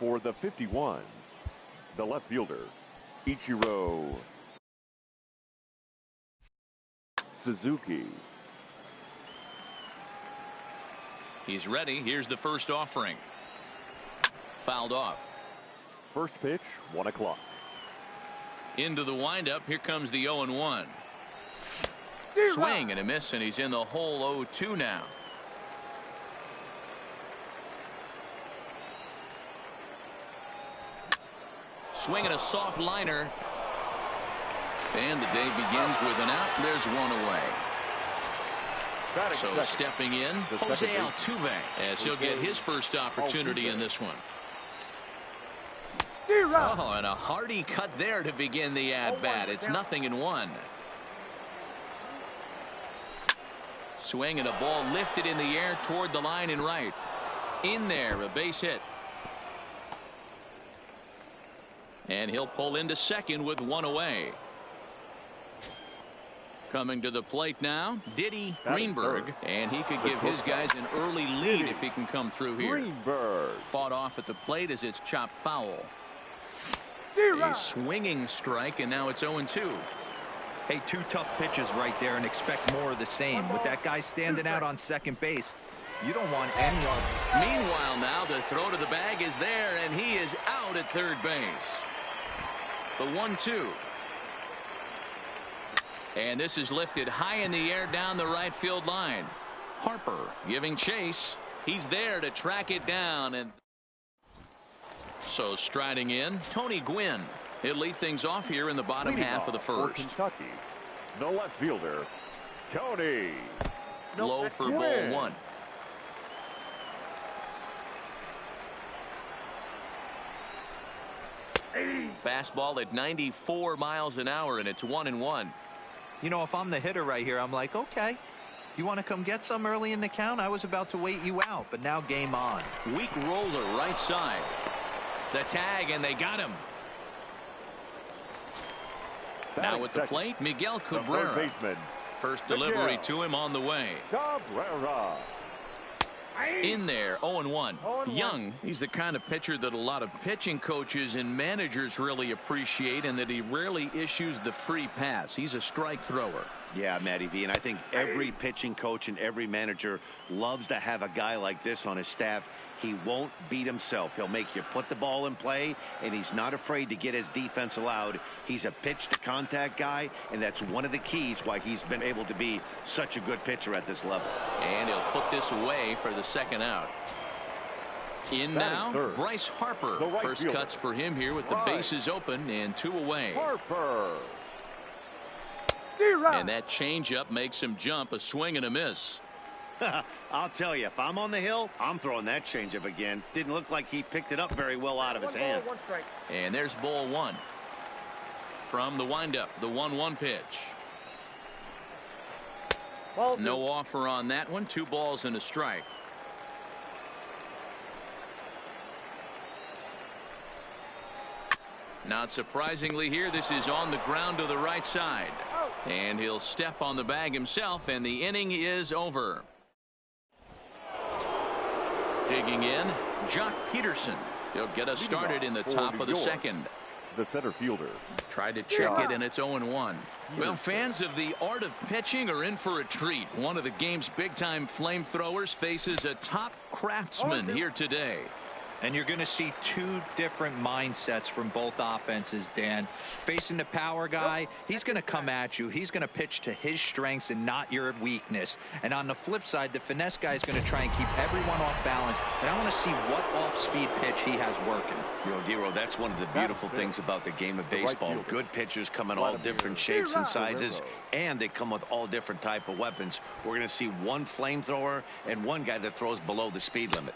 For the 51s, the left fielder, Ichiro Suzuki. He's ready. Here's the first offering. Fouled off. First pitch, 1 o'clock. Into the windup. Here comes the 0-1. Swing and a miss, and he's in the hole 0-2 now. Swinging a soft liner. And the day begins with an out. There's one away. So stepping in, Jose Altuve, as he'll get his first opportunity in this one. Oh, and a hearty cut there to begin the at-bat. It's 0-1. Swing and a ball lifted in the air toward the line and right. In there, a base hit. And he'll pull into second with one away. Coming to the plate now, Diddy Greenberg, and he could give his guys an early lead if he can come through here. Greenberg Fought off at the plate as it's chopped foul. A swinging strike, and now it's 0-2. Hey, 2 tough pitches right there, and expect more of the same. With that guy standing out on second base, you don't want any of it. Meanwhile, now the throw to the bag is there, and he is out at third base. The 1-2. And this is lifted high in the air down the right field line. Harper giving chase. He's there to track it down. And so striding in, Tony Gwynn. He'll lead things off here in the bottom half of the first. Kentucky, the left fielder, Tony. Low for ball 1. Fastball at 94 miles an hour, and it's 1-1. You know, if I'm the hitter right here, I'm like, okay, you want to come get some early in the count? I was about to wait you out, but now game on. Weak roller right side. The tag, and they got him. Now with the plate, Miguel Cabrera. First delivery to him on the way. Cabrera. In there, 0-1. Young, he's the kind of pitcher that a lot of pitching coaches and managers really appreciate, and that he rarely issues the free pass. He's a strike thrower. Yeah, Matty V, and I think every pitching coach and every manager loves to have a guy like this on his staff. He won't beat himself. He'll make you put the ball in play, and he's not afraid to get his defense allowed. He's a pitch-to-contact guy, and that's one of the keys why he's been able to be such a good pitcher at this level. And he'll put this away for the second out. In now, Bryce Harper. First cuts for him here with the bases open and 2 away. Harper. And that changeup makes him jump, a swing and a miss. I'll tell you, if I'm on the hill, I'm throwing that changeup again. Didn't look like he picked it up very well out of his hand. And there's ball 1. From the windup, the 1-1 pitch. No offer on that one. 2 balls and a strike. Not surprisingly here, this is on the ground to the right side. And he'll step on the bag himself, and the inning is over. Digging in, Jock Peterson. He'll get us started in the top of the second. The center fielder. Tried to check it, and it's 0-1. Well, fans of the art of pitching are in for a treat. One of the game's big-time flamethrowers faces a top craftsman here today. And you're going to see 2 different mindsets from both offenses, Dan. Facing the power guy, he's going to come at you. He's going to pitch to his strengths and not your weakness. And on the flip side, the finesse guy is going to try and keep everyone off balance. And I want to see what off-speed pitch he has working. You know, Dero, that's one of the beautiful things about the game of baseball. Good pitchers come in all different shapes and sizes, and they come with all different type of weapons. We're going to see one flamethrower and one guy that throws below the speed limit.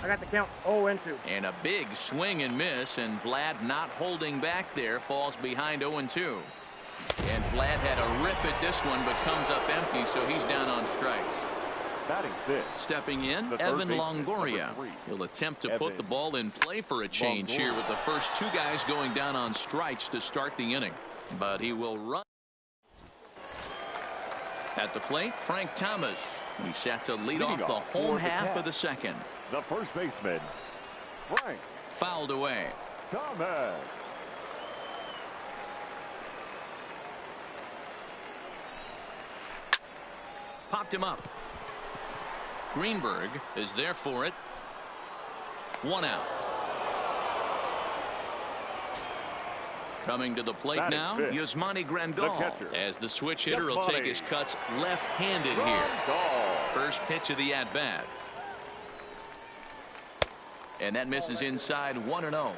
I got the count 0-2. And a big swing and miss, and Vlad not holding back there, falls behind 0-2. And Vlad had a rip at this one, but comes up empty, so he's down on strikes. Batting 5th. Stepping in, Evan Longoria. He'll attempt to put the ball in play for a change here, with the first 2 guys going down on strikes to start the inning. But he will run. At the plate, Frank Thomas. He's set to lead off the home half of the second. The first baseman, Frank Fouled away. Thomas. Popped him up. Greenberg is there for it. 1 out. Coming to the plate now, Yasmani Grandal, as the switch hitter will take his cuts left-handed here. First pitch of the at-bat. And that misses inside 1-0.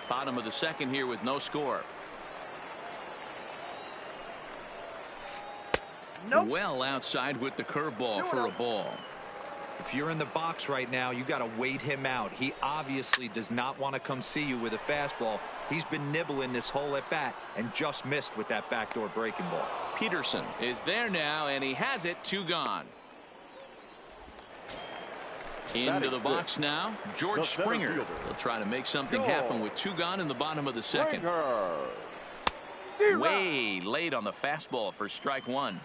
Bottom of the second here with no score. Well outside with the curveball for a ball. If you're in the box right now, you got to wait him out. He obviously does not want to come see you with a fastball. He's been nibbling this whole at bat and just missed with that backdoor breaking ball. Peterson is there now, and he has it. 2 gone. Into the box now, George Springer. They'll try to make something happen with 2 gone in the bottom of the second. Way late on the fastball for strike 1.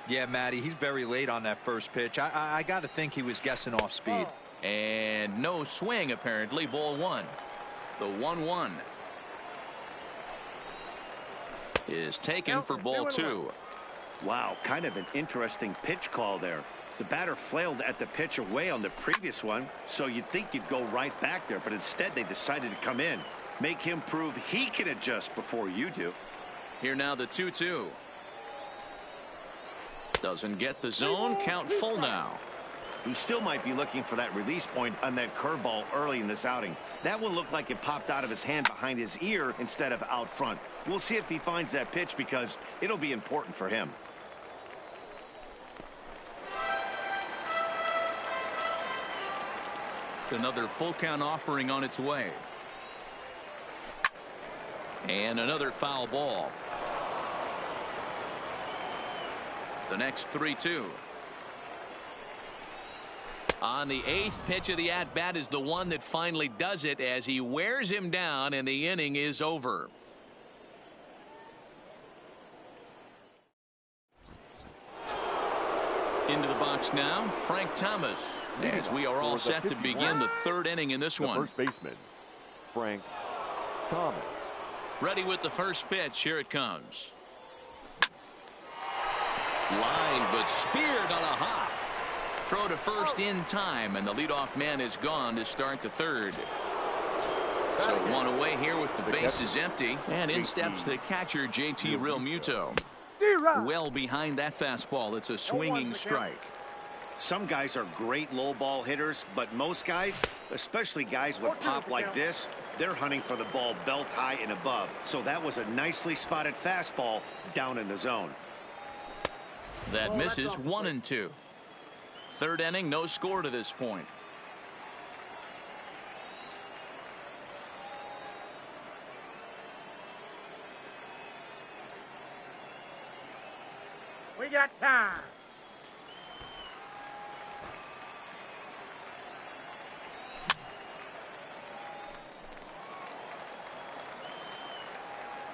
Yeah, Matty, he's very late on that first pitch. I got to think he was guessing off speed. And no swing, apparently. Ball 1. The 1-1 is taken for ball 2. Wow, kind of an interesting pitch call there. The batter flailed at the pitch away on the previous one, so you'd think you'd go right back there, but instead they decided to come in. Make him prove he can adjust before you do. Here now the 2-2. Doesn't get the zone. Count full now. He still might be looking for that release point on that curveball early in this outing. That one looked like it popped out of his hand behind his ear instead of out front. We'll see if he finds that pitch because it'll be important for him. Another full count offering on its way. And another foul ball. The next 3-2. On the 8th pitch of the at-bat is the one that finally does it as he wears him down and the inning is over. Into the box now, Frank Thomas, as we are all set to begin the 3rd inning in this one. First baseman, Frank Thomas. Ready with the first pitch. Here it comes. Line, but speared on a hop. Throw to first in time, and the leadoff man is gone to start the 3rd. So 1 away here with the bases empty, and in steps the catcher, JT Realmuto. Well behind that fastball. It's a swinging strike. Some guys are great low ball hitters, but most guys, especially guys with pop like this, they're hunting for the ball belt high and above. So that was a nicely spotted fastball down in the zone. That misses. 1-2. 3rd inning, no score to this point. We got time.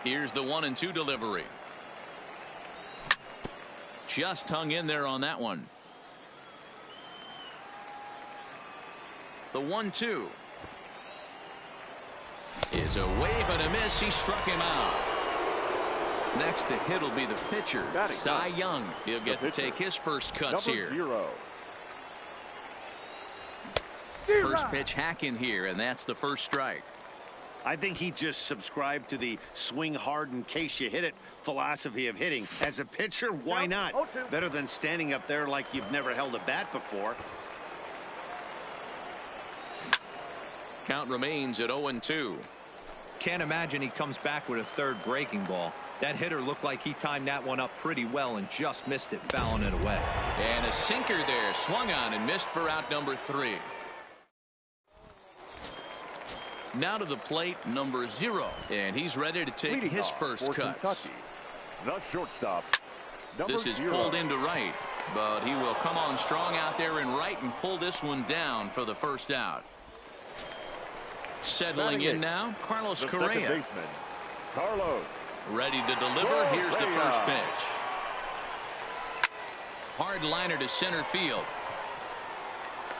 Here's the 1-2 delivery. Just hung in there on that one. The 1-2 is a wave and a miss. He struck him out. Next to hit will be the pitcher, Cy Young. He'll get to take his first cuts here. First pitch hack in here, and that's the first strike. I think he just subscribed to the swing hard in case you hit it philosophy of hitting. As a pitcher, why not? Better than standing up there like you've never held a bat before. Count remains at 0-2. Can't imagine he comes back with a 3rd breaking ball. That hitter looked like he timed that one up pretty well and just missed it, fouling it away. And a sinker there, swung on and missed for out number 3. Now to the plate, number 0, and he's ready to take his first cuts. The shortstop. This is pulled into right, but he will come on strong out there in right and pull this one down for the first out. Settling in now, Carlos Correa. Carlos. Ready to deliver. Here's the first pitch. Hard liner to center field.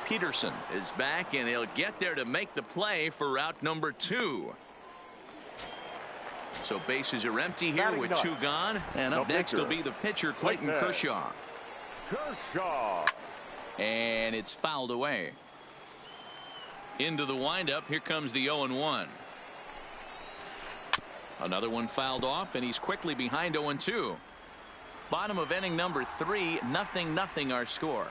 Peterson is back, and he'll get there to make the play for out number 2. So bases are empty here with 2 gone. And up next will be the pitcher, Clayton Kershaw. And it's fouled away. Into the windup. Here comes the 0-1. Another one fouled off, and he's quickly behind 0-2. Bottom of inning number 3, 0-0 our score.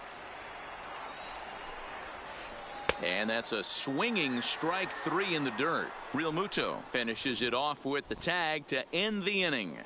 And that's a swinging strike 3 in the dirt. Real Muto finishes it off with the tag to end the inning.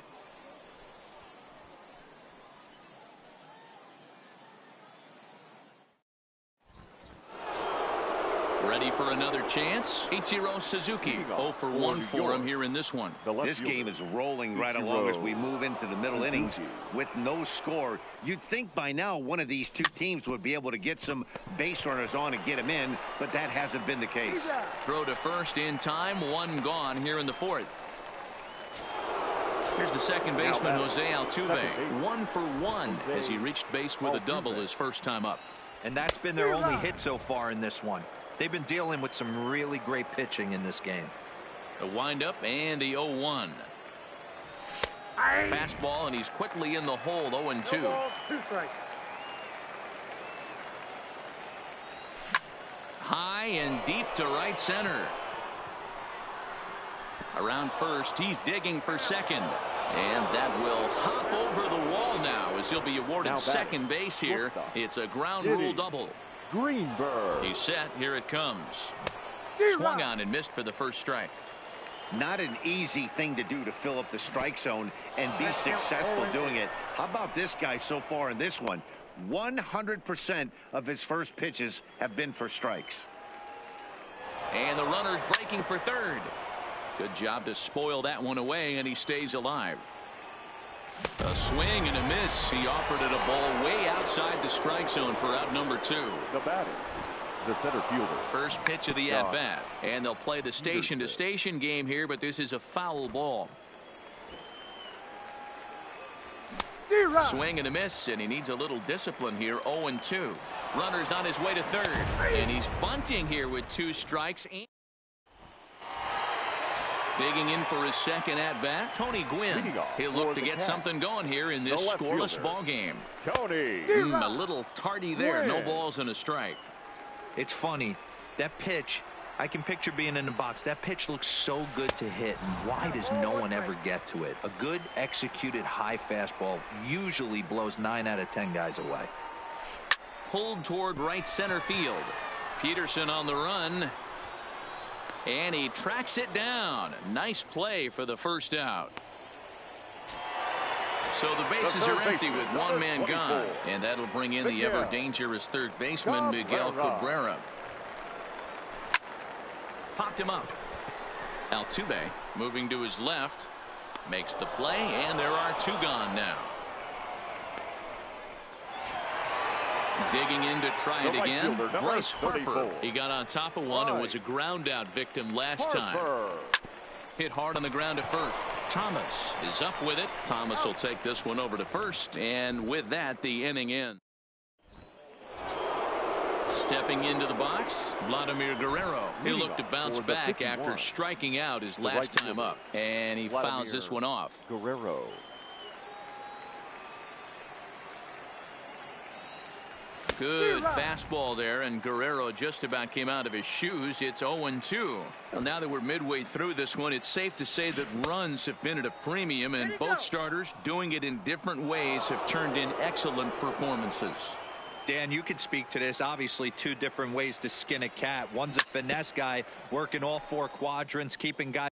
Ready for another chance? Ichiro Suzuki. 0 for 1 for him here in this one. This game is rolling right along as we move into the middle innings with no score. You'd think by now one of these 2 teams would be able to get some base runners on and get them in, but that hasn't been the case. Throw to first in time. 1 gone here in the 4th. Here's the second baseman, Jose Altuve. 1 for 1 as he reached base with a double his first time up. And that's been their only hit so far in this one. They've been dealing with some really great pitching in this game. The windup and the 0-1. Fastball, and he's quickly in the hole. 0-2. High and deep to right center. Around first, he's digging for second. And that will hop over the wall now as he'll be awarded second base here. It's a ground rule double. Greenberg. He's set. Here it comes. Swung on and missed for the first strike. Not an easy thing to do to fill up the strike zone and be successful doing it. How about this guy so far in this one? 100% of his first pitches have been for strikes. And the runner's breaking for third. Good job to spoil that one away, and he stays alive. A swing and a miss. He offered it a ball way outside the strike zone for out number 2. The batter, the center fielder. First pitch of the at-bat. And they'll play the station-to-station game here, but this is a foul ball. Swing and a miss, and he needs a little discipline here. 0-2. Runner's on his way to third. And he's bunting here with 2 strikes. Digging in for his second at-bat, Tony Gwynn. He'll look to get something going here in this scoreless ball game. Tony. A little tardy there. No balls and a strike. It's funny. That pitch, I can picture being in the box. That pitch looks so good to hit. And why does no one ever get to it? A good executed high fastball usually blows 9 out of 10 guys away. Pulled toward right center field. Peterson on the run. And he tracks it down. Nice play for the first out. So the bases are empty with 1 man gone. And that'll bring in the ever dangerous third baseman, Miguel Cabrera. Popped him up. Altuve moving to his left. Makes the play, and there are 2 gone now. Digging in to try it again. Bryce Harper. He got on top of one and was a ground out victim last time. Hit hard on the ground to first. Thomas is up with it. Thomas will take this one over to first, and with that, the inning ends. Stepping into the box, Vladimir Guerrero. He'll look to bounce back after striking out his last time up, and he fouls this one off. Guerrero. Good fastball there, and Guerrero just about came out of his shoes. It's 0-2. Well, now that we're midway through this one, it's safe to say that runs have been at a premium, and both starters, doing it in different ways, have turned in excellent performances. Dan, you could speak to this. Obviously, 2 different ways to skin a cat. One's a finesse guy, working all 4 quadrants, keeping guys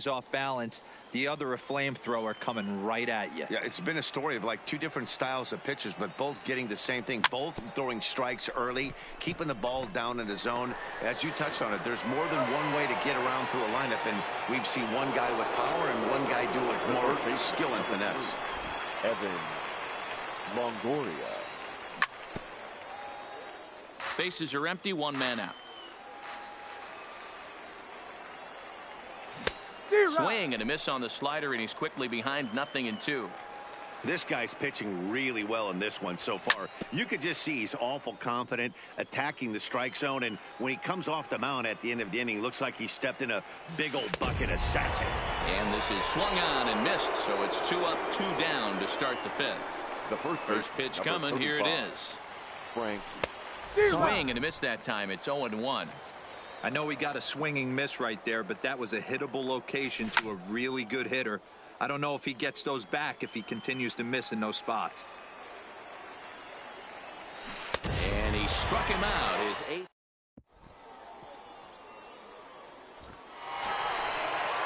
off balance. The other, a flamethrower coming right at you. Yeah, it's been a story of like 2 different styles of pitchers, but both getting the same thing. Both throwing strikes early, keeping the ball down in the zone. As you touched on it, there's more than one way to get around through a lineup, and we've seen one guy with power and one guy do it more skill and finesse. Evan Longoria. Bases are empty, 1 man out. Swing and a miss on the slider, and he's quickly behind 0-2. This guy's pitching really well in this one so far. You could just see he's awful confident attacking the strike zone, and when he comes off the mound at the end of the inning, looks like he stepped in a big old bucket of sassy. And this is swung on and missed, so it's 2 up, 2 down to start the 5th. The First pitch coming. Here it is. Frank. Swing and a miss that time. It's 0-1. I know he got a swinging miss right there, but that was a hittable location to a really good hitter. I don't know if he gets those back if he continues to miss in those spots. And he struck him out. His 8th.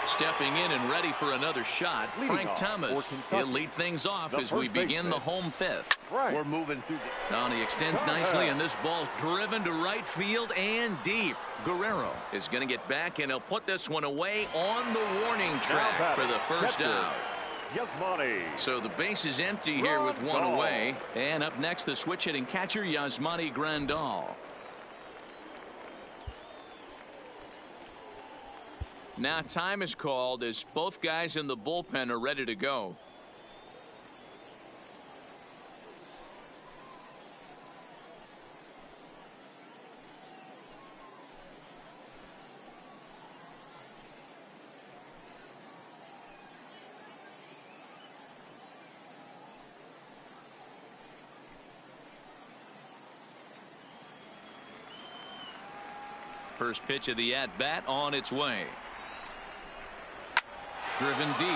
Stepping in and ready for another shot, Frank Thomas. He'll lead things off as we begin the home 5th. We're moving through. Now he extends nicely, and this ball's driven to right field and deep. Guerrero is going to get back, and he'll put this one away on the warning track for the first out. So the base is empty here with one away. And up next, the switch hitting catcher, Yasmani Grandal. Now time is called as both guys in the bullpen are ready to go. First pitch of the at-bat on its way. Driven deep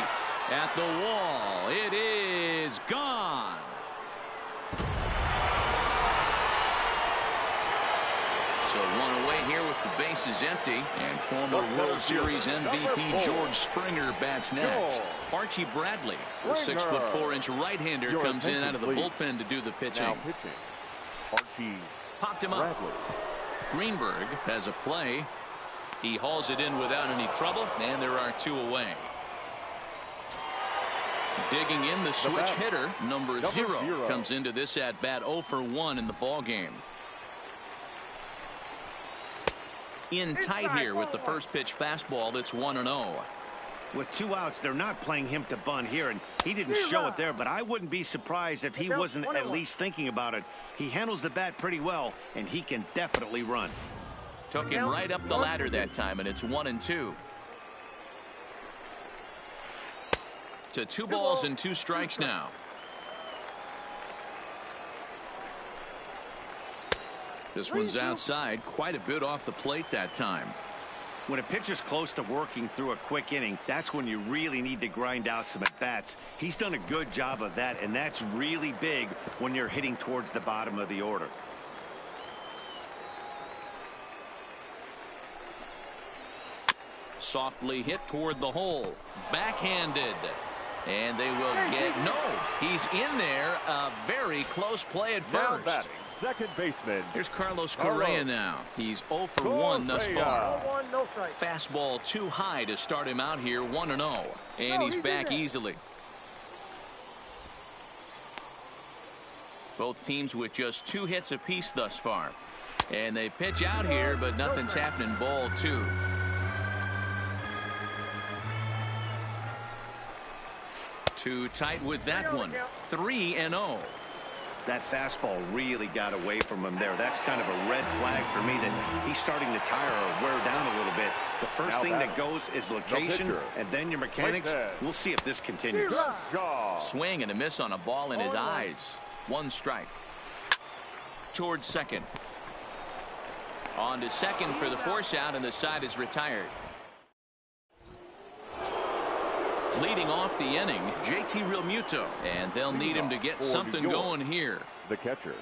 at the wall. It is gone. So one away here with the bases empty. And former World Series MVP George Springer bats next. Archie Bradley, the 6'4" right-hander, comes in out of the bullpen to do the pitching. Archie Popped him up. Greenberg has a play. He hauls it in without any trouble, and there are 2 away. Digging in, the switch hitter, number 0, comes into this at bat 0 for 1 in the ball game. In tight here with the first pitch fastball. That's 1-0. With 2 outs, they're not playing him to bunt here, and he didn't show it there, but I wouldn't be surprised if he wasn't at least thinking about it. He handles the bat pretty well, and he can definitely run. Took him right up the ladder that time, and it's 1-2. To 2 balls and 2 strikes now. This one's outside, quite a bit off the plate that time. When a pitcher's close to working through a quick inning, that's when you really need to grind out some at-bats. He's done a good job of that, and that's really big when you're hitting towards the bottom of the order. Softly hit toward the hole. Backhanded. And they will get no. He's in there. A very close play at first. Batting, second baseman. Here's Carlos Correa now. He's 0 for 1 thus far. Fastball too high to start him out here. 1-0. And he's back easily. Both teams with just 2 hits apiece thus far. And they pitch out here, but nothing's happening. Ball 2. Too tight with that one. 3-0. That fastball really got away from him there. That's kind of a red flag for me that he's starting to tire or wear down a little bit. The first thing that goes is location, and then your mechanics. We'll see if this continues. Swing and a miss on a ball in his eyes. 1 strike. Towards second. On to second for the force out, and the side is retired. Leading off the inning, JT Realmuto, and they'll need him to get something going here. The catcher.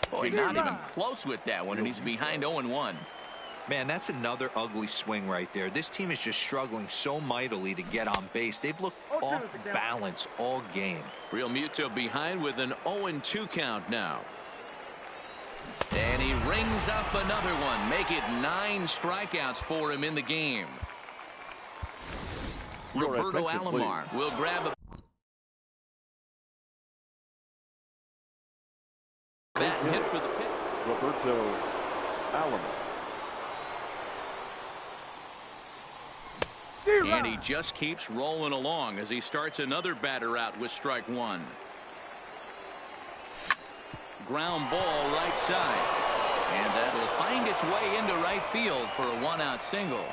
Boy, not even close with that one, and he's behind 0-1. Man, that's another ugly swing right there. This team is just struggling so mightily to get on base. They've looked off balance all game. Realmuto behind with an 0-2 count now. And he rings up another one. Make it 9 strikeouts for him in the game. Roberto Alomar will grab a bat and hit for the pitch. Roberto Alomar. And And he just keeps rolling along as he starts another batter out with strike one. Ground ball right side. And that'll find its way into right field for a one-out single.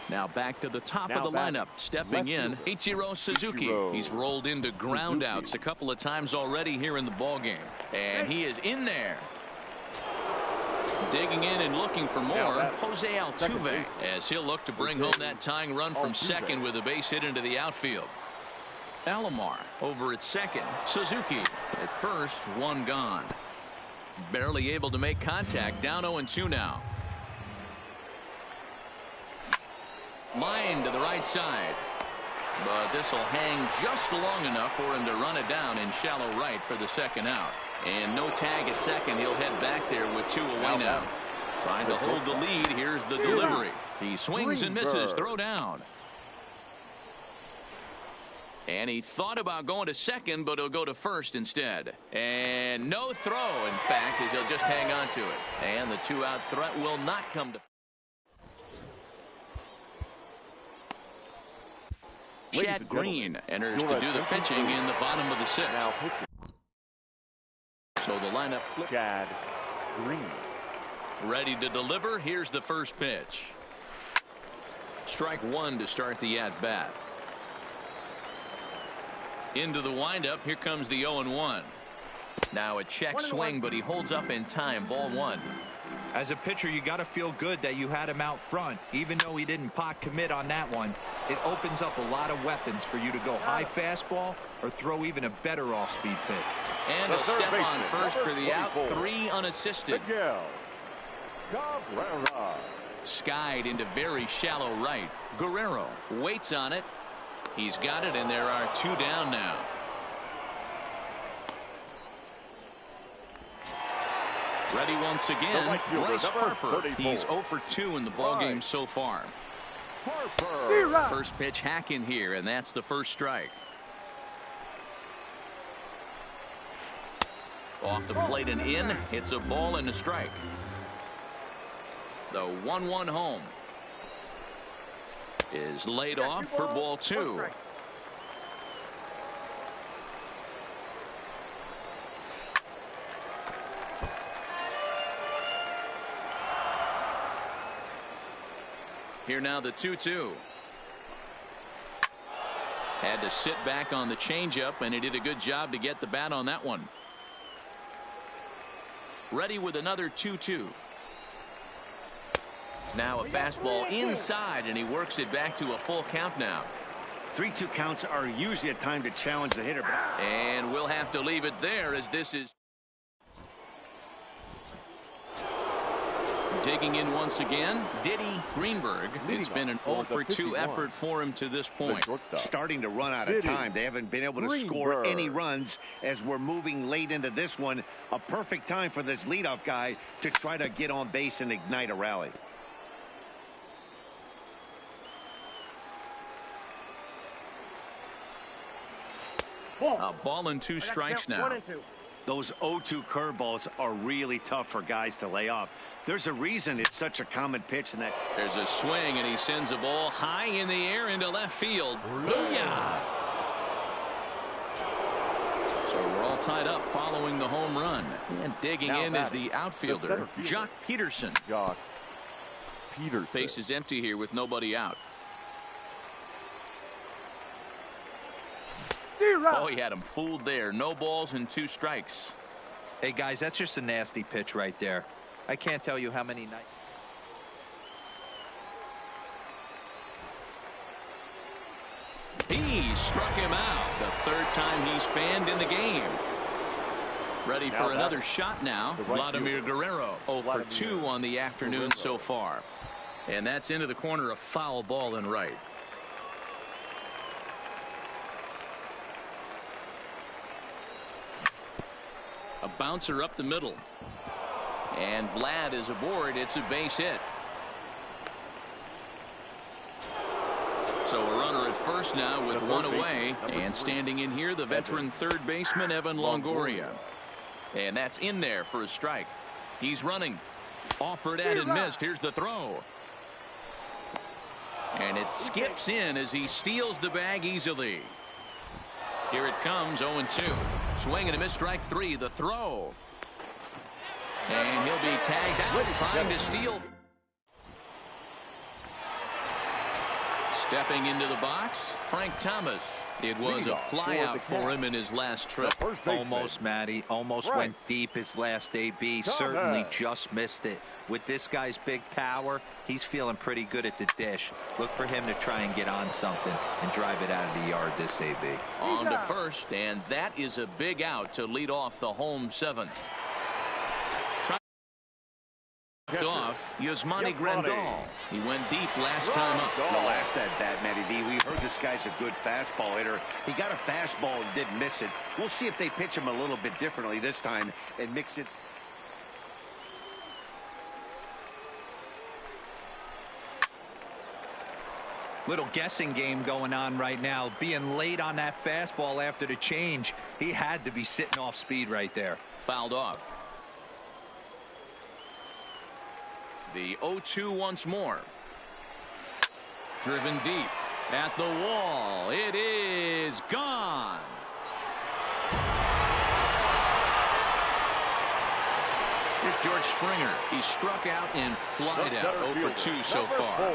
Now back to the top of the lineup. Stepping in, Ichiro Suzuki. He's rolled into groundouts a couple of times already here in the ballgame. And he is in there. Digging in and looking for more, Jose Altuve, as he'll look to bring home that tying run from second with a base hit into the outfield. Alomar over at second. Suzuki at first, one gone. Barely able to make contact. Down 0-2 now. Line to the right side. But this will hang just long enough for him to run it down in shallow right for the second out. And no tag at second. He'll head back there with two away now. Trying to hold the lead. Here's the delivery. He swings and misses. Throw down. And he thought about going to second, but he'll go to first instead. And no throw, in fact, as he'll just hang on to it. And the two-out threat will not come to. Chad Green enters to do the pitching in the bottom of the sixth. So the lineup. Chad Green. Ready to deliver. Here's the first pitch. Strike one to start the at-bat. Into the windup. Here comes the 0-1. Now a check swing, but he holds up in time. Ball one. As a pitcher, you got to feel good that you had him out front. Even though he didn't pot commit on that one, it opens up a lot of weapons for you to go high fastball or throw even a better off-speed pitch. And a step on first for the out. 3 unassisted. Miguel Cabrera. Skied into very shallow right. Guerrero waits on it. He's got it, and there are 2 down now. Ready once again. Right fielder, Bryce Harper. 34. He's 0 for 2 in the ballgame so far. Harper. First pitch hack in here, and that's the first strike. Off the plate and in. It's a ball and a strike. The 1-1 home is laid off for ball 2. Here now the 2-2. Had to sit back on the changeup, and he did a good job to get the bat on that one. Ready with another 2-2. Now a fastball inside, and he works it back to a full count now. 3-2 counts are usually a time to challenge the hitter. And we'll have to leave it there, as this is digging in once again. Diddy Greenberg. It's been an 0 for 2 effort for him to this point. Starting to run out of time. They haven't been able to score any runs as we're moving late into this one. A perfect time for this leadoff guy to try to get on base and ignite a rally. A ball and 2 strikes now. Those 0-2 curveballs are really tough for guys to lay off. There's a reason it's such a common pitch in that. There's a swing, and he sends a ball high in the air into left field. Booyah! So we're all tied up following the home run. And digging now in is the outfielder, Jock Peterson. Jock Peterson. Base is empty here with nobody out. Oh, he had him fooled there. No balls and 2 strikes. Hey, guys, that's just a nasty pitch right there. I can't tell you how many nights. He struck him out. The 3rd time he's fanned in the game. Ready for another shot now. Vladimir Guerrero 0 for 2 on the afternoon so far. And that's into the corner, a foul ball and right. A bouncer up the middle. And Vlad is aboard. It's a base hit. So a runner at first now with 1 away. And standing in here, the veteran third baseman, Evan Longoria. And that's in there for a strike. He's running. Offered at and missed. Here's the throw. And it skips in as he steals the bag easily. Here it comes, 0-2. Swing and a miss, strike three. The throw. And he'll be tagged out, trying to steal. Stepping into the box, Frank Thomas. It was a flyout for him in his last trip. Almost, Matty. Almost went deep his last AB. Certainly just missed it. With this guy's big power, he's feeling pretty good at the dish. Look for him to try and get on something and drive it out of the yard this AB. On to first, and that is a big out to lead off the home seventh. Off Yasmani Grandal. He went deep last time up. The last at bat, Matty D. We heard this guy's a good fastball hitter. He got a fastball and didn't miss it. We'll see if they pitch him a little bit differently this time and mix it. Little guessing game going on right now. Being late on that fastball after the change. He had to be sitting off speed right there. Fouled off. The 0-2 once more. Driven deep at the wall. It is gone. It's George Springer. He struck out and flied out. 0-for-2 so far.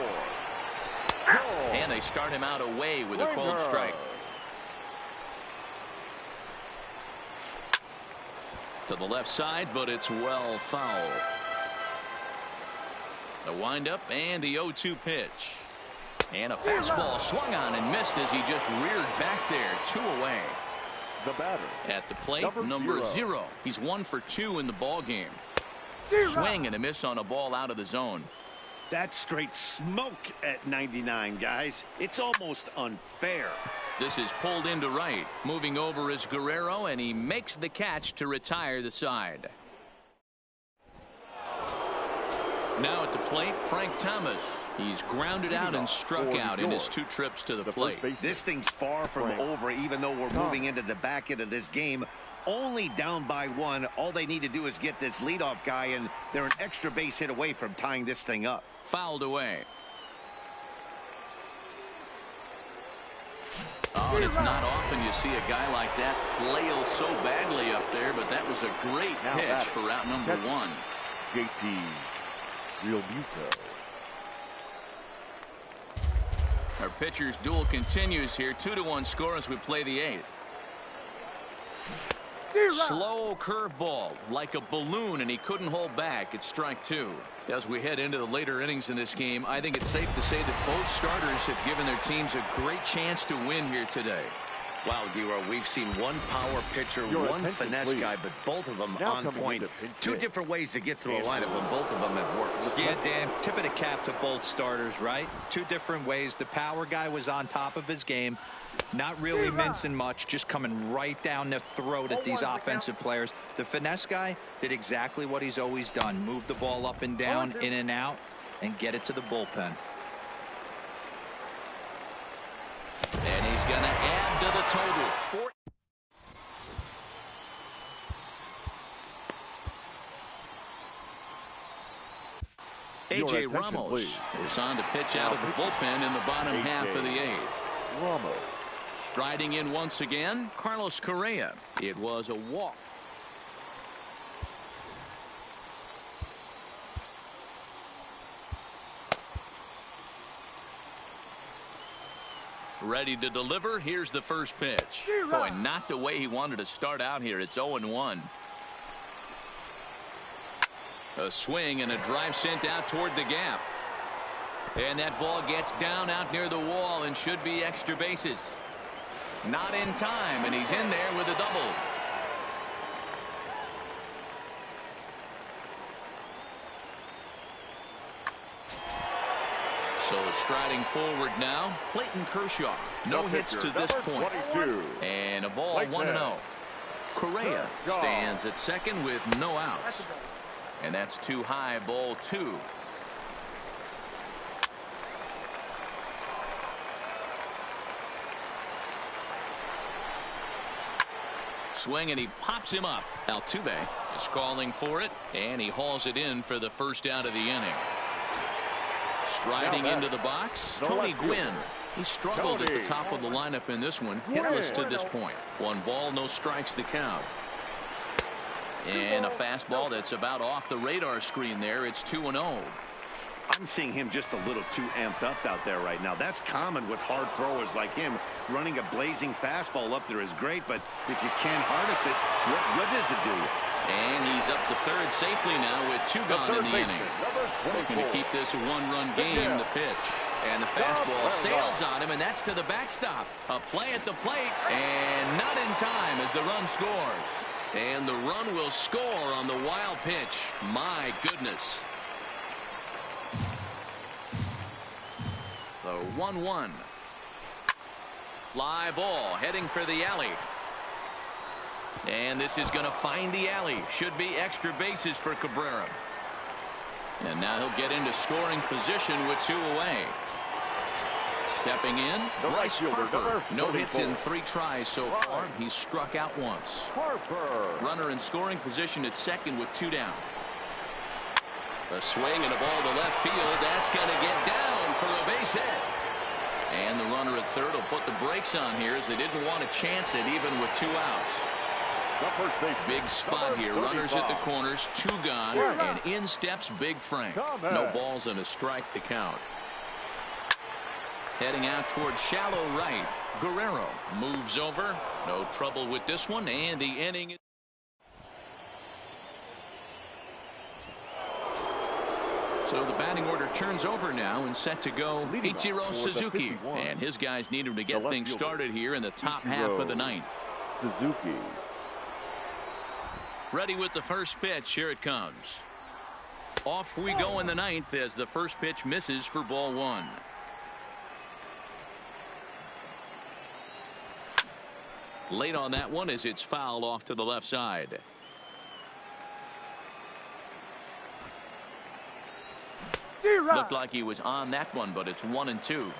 And they start him out away with a cold strike. To the left side, but it's well foul. The windup and the 0-2 pitch. And a fastball swung on and missed as he just reared back there. 2 away. The batter. At the plate, number 0. He's 1 for 2 in the ball game. Swing and a miss on a ball out of the zone. That's straight smoke at 99, guys. It's almost unfair. This is pulled into right. Moving over is Guerrero, and he makes the catch to retire the side. Now at the plate, Frank Thomas. He's grounded out and struck out in his 2 trips to the plate. This thing's far from over, even though we're moving into the back end of this game. Only down by 1. All they need to do is get this leadoff guy, and they're an extra base hit away from tying this thing up. Fouled away. Oh, and it's not often you see a guy like that flail so badly up there, but that was a great pitch for out number 1. JT Realmuto. Our pitcher's duel continues here. 2-1 score as we play the 8th. Slow curveball like a balloon, and he couldn't hold back. It's strike 2. As we head into the later innings in this game, I think it's safe to say that both starters have given their teams a great chance to win here today. Wow, D-Row, we've seen one power pitcher, one finesse guy, but both of them on point. 2 different ways to get through a lineup, and both of them have worked. Yeah, Dan, tip of the cap to both starters, right? 2 different ways. The power guy was on top of his game. Not really mincing much, just coming right down the throat at these offensive players. The finesse guy did exactly what he's always done. Move the ball up and down, in and out, and get it to the bullpen. And he's going to add to the total. A.J. Ramos is on to pitch out of the bullpen in the bottom half of the 8th. Ramos. Striding in once again, Carlos Correa. It was a walk. Ready to deliver. Here's the first pitch. Boy, not the way he wanted to start out here. It's 0-1. A swing and a drive sent out toward the gap. And that ball gets down out near the wall and should be extra bases. Not in time, and he's in there with a double. So striding forward now, Clayton Kershaw. No hits to this point. 22. And a ball 1-0. Correa stands at second with no outs. And that's too high, ball 2. Swing, and he pops him up. Altuve is calling for it, and he hauls it in for the first out of the inning. Striding into the box, Tony Gwynn. He struggled at the top of the lineup in this one, hitless to this point. 1 ball, no strikes to count. And a fastball that's about off the radar screen there. It's 2-0. I'm seeing him just a little too amped up out there right now. That's common with hard throwers like him. Running a blazing fastball up there is great, but if you can't harness it, what good does it do you? And he's up to third safely now with 2 gone in the inning. Looking to keep this a 1-run game. The pitch. And the fastball sails on him, and that's to the backstop. A play at the plate, and not in time as the run scores. And the run will score on the wild pitch. My goodness. The 1-1. Fly ball heading for the alley. And this is going to find the alley. Should be extra bases for Cabrera. And now he'll get into scoring position with 2 away. Stepping in, Bryce Harper. No hits in 3 tries so far. He's struck out once. Runner in scoring position at second with 2 down. A swing and a ball to left field. That's going to get down for a base hit. And the runner at third will put the brakes on here as they didn't want to chance it even with 2 outs. Big spot here. Runners at the corners, 2 gone, and in steps Big Frank. No balls and a strike to count. Heading out towards shallow right. Guerrero moves over. No trouble with this one, and the inning is. So the batting order turns over now and set to go Ichiro Suzuki. And his guys need him to get things started here in the top half of the 9th. Suzuki. Ready with the first pitch. Here it comes. Off we go in the 9th as the first pitch misses for ball 1. Late on that one as it's fouled off to the left side. Looked like he was on that one, but it's 1-2.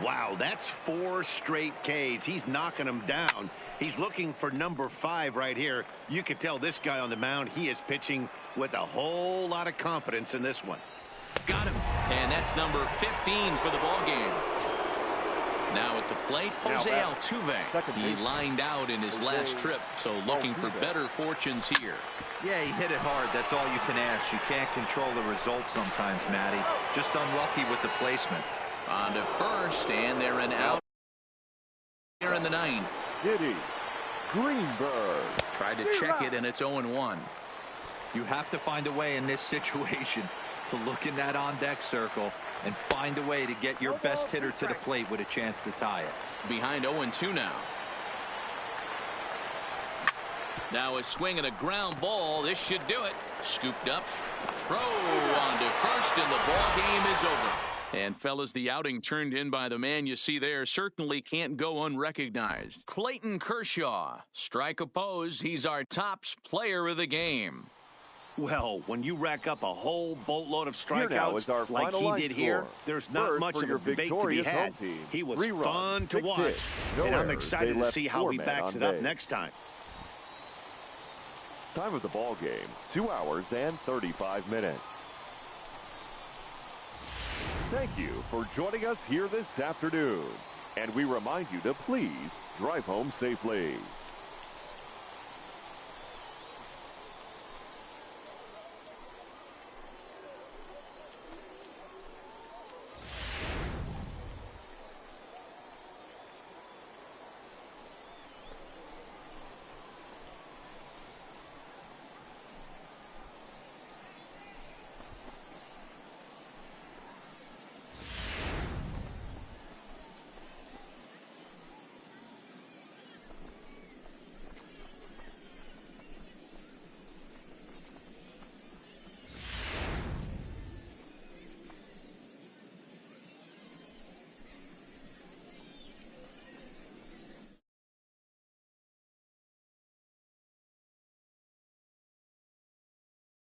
Wow, that's 4 straight Ks. He's knocking them down. He's looking for number 5 right here. You can tell this guy on the mound, he is pitching with a whole lot of confidence in this one. Got him. And that's number 15 for the ball game. Now at the plate, Jose Altuve. He lined out in his last trip, so looking for better fortunes here. Yeah, he hit it hard. That's all you can ask. You can't control the results sometimes, Matty. Just unlucky with the placement. On to first, and they're an out here in the 9th. Diddy Greenberg. Tried to check it, and it's 0-1. You have to find a way in this situation to look in that on-deck circle and find a way to get your best hitter to the plate with a chance to tie it. Behind 0-2 now. Now a swing and a ground ball. This should do it. Scooped up. Throw on to first, and the ball game is over. And fellas, the outing turned in by the man you see there certainly can't go unrecognized. Clayton Kershaw. Strike oppose. He's our top player of the game. Well, when you rack up a whole boatload of strikeouts like he did here, there's not much of a debate to be had. He was fun to watch, and I'm excited to see how he backs it up next time. Time of the ball game, 2 hours and 35 minutes. Thank you for joining us here this afternoon. And we remind you to please drive home safely.